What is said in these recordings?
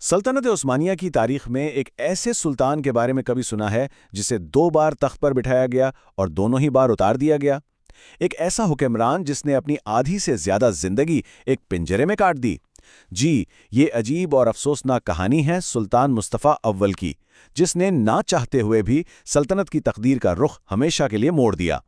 سلطنت عثمانیہ کی تاریخ میں ایک ایسے سلطان کے بارے میں کبھی سنا ہے جسے 2 بار تخت پر بٹھایا گیا اور دونوں ہی بار اتار دیا گیا؟ ایک ایسا حکمران جس نے اپنی آدھی سے زیادہ زندگی ایک پنجرے میں کاٹ دی؟ جی، یہ عجیب اور افسوسناک کہانی ہے سلطان مصطفیٰ اول کی، جس نے نہ چاہتے ہوئے بھی سلطنت کی تقدیر کا رخ ہمیشہ کے لیے موڑ دیا۔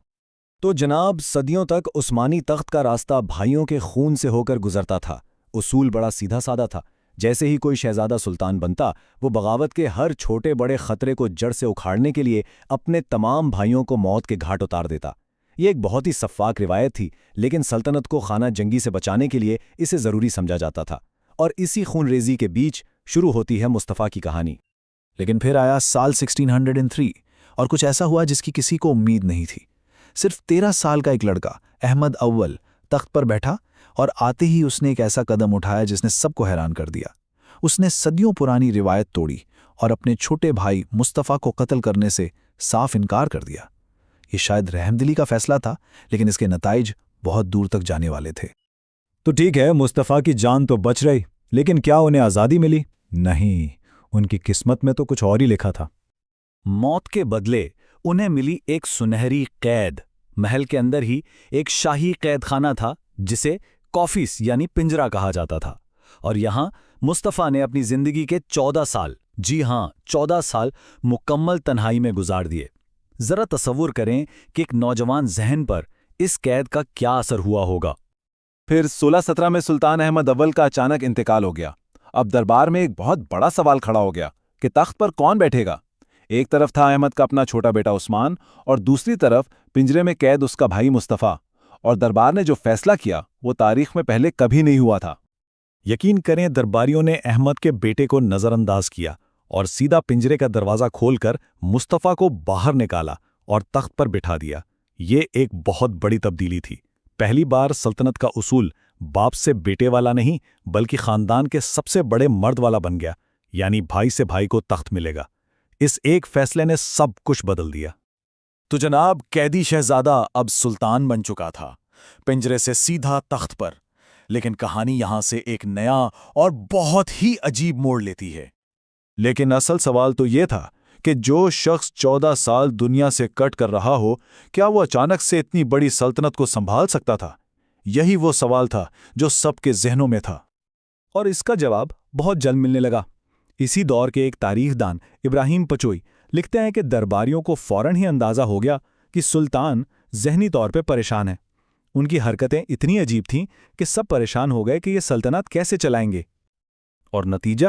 تو جناب، صدیوں تک عثمانی تخت کا راستہ بھائیوں کے خون سے ہو کر گزرتا تھا۔ اصول بڑا سیدھا سادہ تھا۔ جیسے ہی کوئی شہزادہ سلطان بنتا، وہ بغاوت کے ہر چھوٹے بڑے خطرے کو جڑ سے اکھاڑنے کے لیے اپنے تمام بھائیوں کو موت کے گھاٹ اتار دیتا۔ یہ ایک بہت ہی شفاف روایت تھی، لیکن سلطنت کو خانہ جنگی سے بچانے کے لیے اسے ضروری سمجھا جاتا تھا۔ اور اسی خون ریزی کے بیچ شروع ہوتی ہے مصطفیٰ کی کہانی۔ لیکن پھر آیا سال 1603 اور کچھ ایسا ہوا جس کی کسی کو امید نہیں تھی۔ صرف 13 سال کا ایک لڑکا احمد اول تخت پر بیٹھا، اور آتے ہی اس نے ایک ایسا قدم اٹھایا جس نے سب کو حیران کر دیا۔ اس نے صدیوں پرانی روایت توڑی اور اپنے چھوٹے بھائی مصطفیٰ کو قتل کرنے سے صاف انکار کر دیا۔ یہ شاید رحم دلی کا فیصلہ تھا، لیکن اس کے نتائج بہت دور تک جانے والے تھے۔ تو ٹھیک ہے، مصطفیٰ کی جان تو بچ رہی، لیکن کیا انہیں آزادی ملی؟ نہیں، ان کی قسمت میں تو کچھ اور ہی لکھا تھا۔ موت کے بدلے انہیں ملی ایک سنہری قید۔ محل کے اندر ہی ایک شاہی قید خانہ تھا جسے کافیس یعنی پنجرا کہا جاتا تھا، اور یہاں مصطفیٰ نے اپنی زندگی کے 14 سال، جی ہاں 14 سال مکمل تنہائی میں گزار دیے۔ ذرا تصور کریں کہ ایک نوجوان ذہن پر اس قید کا کیا اثر ہوا ہوگا۔ پھر 1617 میں سلطان احمد اول کا اچانک انتقال ہو گیا۔ اب دربار میں ایک بہت بڑا سوال کھڑا ہو گیا کہ تخت پر کون بیٹھے گا؟ ایک طرف تھا احمد کا اپنا چھوٹا بیٹا عثمان، اور دوسری طرف پنجرے میں قید اس کا بھائی مصطفیٰ، اور دربار نے جو فیصلہ کیا وہ تاریخ میں پہلے کبھی نہیں ہوا تھا۔ یقین کریں، درباریوں نے احمد کے بیٹے کو نظر انداز کیا اور سیدھا پنجرے کا دروازہ کھول کر مصطفیٰ کو باہر نکالا اور تخت پر بٹھا دیا۔ یہ ایک بہت بڑی تبدیلی تھی۔ پہلی بار سلطنت کا اصول باپ سے بیٹے والا نہیں، بلکہ خاندان کے سب سے بڑے مرد والا بن گیا، یعنی بھائی سے بھائی کو تخت ملے گا۔ اس ایک فیصلے نے سب کچھ بدل دیا۔ تو جناب، قیدی شہزادہ اب سلطان بن چکا تھا، پنجرے سے سیدھا تخت پر۔ لیکن کہانی یہاں سے ایک نیا اور بہت ہی عجیب موڑ لیتی ہے۔ لیکن اصل سوال تو یہ تھا کہ جو شخص 14 سال دنیا سے کٹ کر رہا ہو، کیا وہ اچانک سے اتنی بڑی سلطنت کو سنبھال سکتا تھا؟ یہی وہ سوال تھا جو سب کے ذہنوں میں تھا۔ اور اس کا جواب بہت جلد ملنے لگا۔ اسی دور کے ایک تاریخ دان ابراہیم پچوئی لکھتے ہیں کہ درباریوں کو فوراً ہی اندازہ ہو گیا کہ سلطان ذہنی طور پہ پریشان ہے۔ ان کی حرکتیں اتنی عجیب تھیں کہ سب پریشان ہو گئے کہ یہ سلطنت کیسے چلائیں گے۔ اور نتیجہ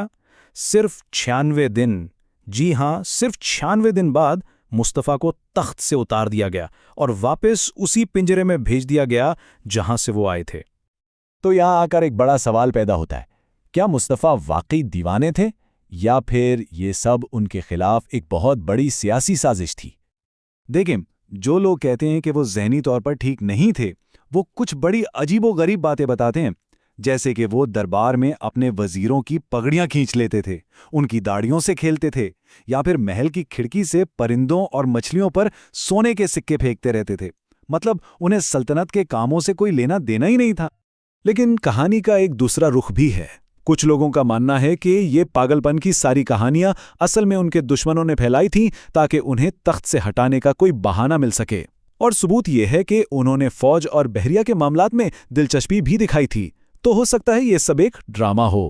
صرف 96 دن، جی ہاں صرف 96 دن بعد مصطفیٰ کو تخت سے اتار دیا گیا اور واپس اسی پنجرے میں بھیج دیا گیا جہاں سے وہ آئے تھے۔ تو یہاں آ کر ایک بڑا سوال پیدا ہوتا ہے، کیا مصطفیٰ واقعی دیوانے تھے، یا پھر یہ سب ان کے خلاف ایک بہت بڑی سیاسی سازش تھی؟ دیکھیں، جو لوگ کہتے ہیں کہ وہ ذہنی طور پر ٹھیک نہیں تھے، وہ کچھ بڑی عجیب و غریب باتیں بتاتے ہیں، جیسے کہ وہ دربار میں اپنے وزیروں کی پگڑیاں کھینچ لیتے تھے، ان کی داڑھیوں سے کھیلتے تھے، یا پھر محل کی کھڑکی سے پرندوں اور مچھلیوں پر سونے کے سکے پھینکتے رہتے تھے۔ مطلب انہیں سلطنت کے کاموں سے کوئی لینا دینا ہی نہیں تھا۔ لیکن کہانی کا ایک دوسرا رخ بھی ہے۔ کچھ لوگوں کا ماننا ہے کہ یہ پاگل پن کی ساری کہانیاں اصل میں ان کے دشمنوں نے پھیلائی تھیں تاکہ انہیں تخت سے ہٹانے کا کوئی بہانہ مل سکے، اور ثبوت یہ ہے کہ انہوں نے فوج اور بحریہ کے معاملات میں دلچسپی بھی دکھائی تھی۔ تو ہو سکتا ہے یہ سب ایک ڈرامہ ہو۔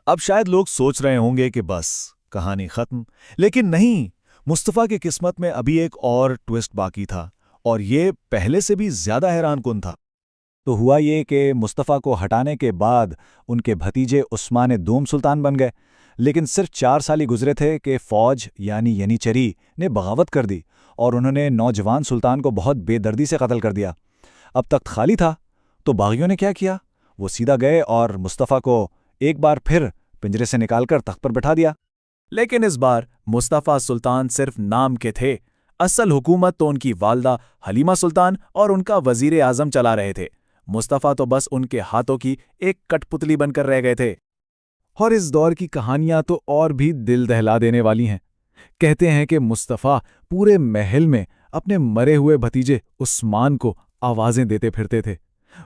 اب شاید لوگ سوچ رہے ہوں گے کہ بس کہانی ختم، لیکن نہیں، مصطفیٰ کی قسمت میں ابھی ایک اور ٹویسٹ باقی تھا، اور یہ پہلے سے بھی زیادہ حیران کن تھا۔ تو ہوا یہ کہ مصطفیٰ کو ہٹانے کے بعد ان کے بھتیجے عثمان دوم سلطان بن گئے، لیکن صرف 4 سال ہی گزرے تھے کہ فوج یعنی ینیچری نے بغاوت کر دی اور انہوں نے نوجوان سلطان کو بہت بے دردی سے قتل کر دیا۔ اب تخت خالی تھا، تو باغیوں نے کیا کیا؟ وہ سیدھا گئے اور مصطفیٰ کو ایک بار پھر پنجرے سے نکال کر تخت پر بٹھا دیا۔ لیکن اس بار مصطفیٰ سلطان صرف نام کے تھے، اصل حکومت تو ان کی والدہ حلیمہ سلطان اور ان کا وزیر اعظم چلا رہے تھے۔ مصطفیٰ تو بس ان کے ہاتھوں کی ایک کٹ پتلی بن کر رہ گئے تھے۔ اور اس دور کی کہانیاں تو اور بھی دل دہلا دینے والی ہیں۔ کہتے ہیں کہ مصطفیٰ پورے محل میں اپنے مرے ہوئے بھتیجے عثمان کو آوازیں دیتے پھرتے تھے۔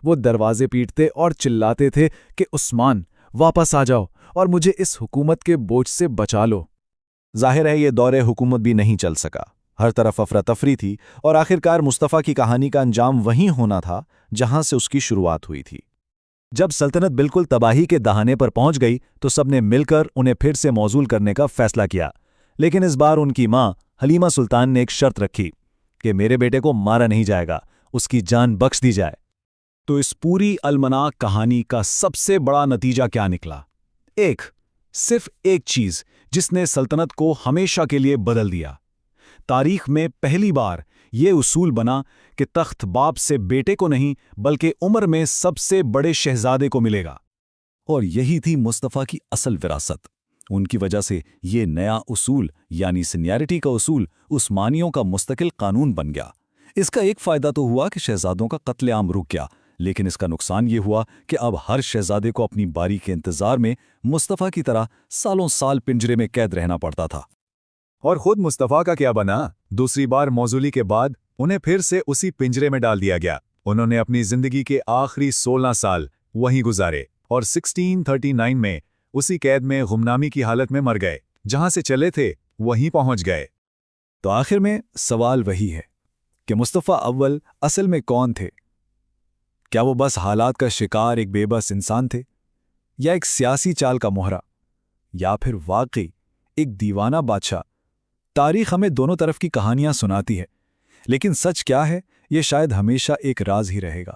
وہ دروازے پیٹتے اور چلاتے تھے کہ عثمان واپس آ جاؤ، اور مجھے اس حکومت کے بوجھ سے بچا لو۔ ظاہر ہے یہ دور حکومت بھی نہیں چل سکا، ہر طرف افراتفری تھی اور آخرکار مصطفیٰ کی کہانی کا انجام وہیں ہونا تھا جہاں سے اس کی شروعات ہوئی تھی۔ جب سلطنت بالکل تباہی کے دہانے پر پہنچ گئی تو سب نے مل کر انہیں پھر سے موصول کرنے کا فیصلہ کیا، لیکن اس بار ان کی ماں حلیمہ سلطان نے ایک شرط رکھی کہ میرے بیٹے کو مارا نہیں جائے گا، اس کی جان بخش دی جائے۔ تو اس پوری المناک کہانی کا سب سے بڑا نتیجہ کیا نکلا؟ صرف ایک چیز جس نے سلطنت کو ہمیشہ کے لیے بدل دیا۔ تاریخ میں پہلی بار یہ اصول بنا کہ تخت باپ سے بیٹے کو نہیں بلکہ عمر میں سب سے بڑے شہزادے کو ملے گا۔ اور یہی تھی مصطفیٰ کی اصل وراثت۔ ان کی وجہ سے یہ نیا اصول یعنی سینیارٹی کا اصول عثمانیوں کا مستقل قانون بن گیا۔ اس کا ایک فائدہ تو ہوا کہ شہزادوں کا قتل عام رک گیا، لیکن اس کا نقصان یہ ہوا کہ اب ہر شہزادے کو اپنی باری کے انتظار میں مصطفیٰ کی طرح سالوں سال پنجرے میں قید رہنا پڑتا تھا۔ اور خود مصطفیٰ کا کیا بنا؟ دوسری بار موصولی کے بعد انہیں پھر سے اسی پنجرے میں ڈال دیا گیا۔ انہوں نے اپنی زندگی کے آخری 16 سال وہیں گزارے اور 1639 میں اسی قید میں غمنامی کی حالت میں مر گئے۔ جہاں سے چلے تھے وہیں پہنچ گئے۔ تو آخر میں سوال وہی ہے کہ مصطفیٰ اول اصل میں کون تھے؟ کیا وہ بس حالات کا شکار ایک بے بس انسان تھے، یا ایک سیاسی چال کا مہرا، یا پھر واقعی ایک دیوانہ بادشاہ؟ تاریخ ہمیں دونوں طرف کی کہانیاں سناتی ہے، لیکن سچ کیا ہے یہ شاید ہمیشہ ایک راز ہی رہے گا۔